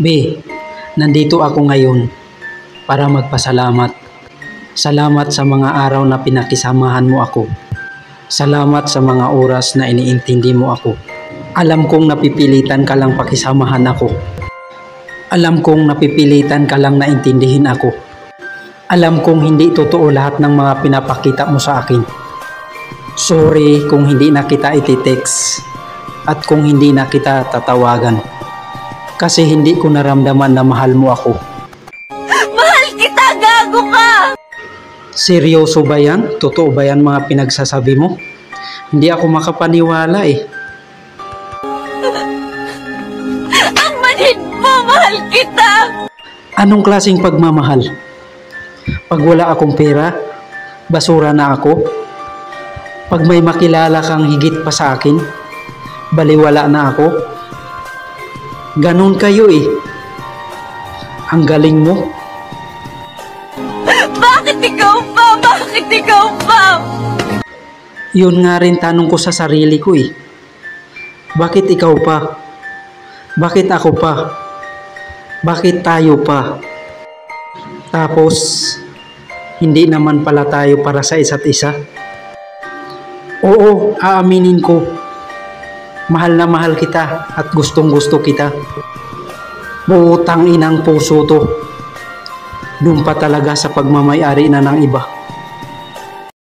B, nandito ako ngayon para magpasalamat. Salamat sa mga araw na pinakisamahan mo ako. Salamat sa mga oras na iniintindi mo ako. Alam kong napipilitan ka lang pakisamahan ako. Alam kong napipilitan ka lang naintindihin ako. Alam kong hindi totoo lahat ng mga pinapakita mo sa akin. Sorry kung hindi na kita iti-text at kung hindi na kita tatawagan. Kasi hindi ko naramdaman na mahal mo ako. Mahal kita, gago ka! Seryoso ba yan? Totoo ba yan mga pinagsasabi mo? Hindi ako makapaniwala eh. Ang manhid mo, mahal kita! Anong klaseng pagmamahal? Pag wala akong pera, basura na ako? Pag may makilala kang higit pa sa akin, baliwala na ako? Ganon kayo eh. Ang galing mo. Bakit ikaw pa? Bakit ikaw pa? Yun nga rin tanong ko sa sarili ko eh. Bakit ikaw pa? Bakit ako pa? Bakit tayo pa? Tapos, hindi naman pala tayo para sa isa't isa. Oo, aaminin ko. Mahal na mahal kita at gustong gusto kita. Butang inang puso to. Doon pa talaga sa pagmamayari na ng iba.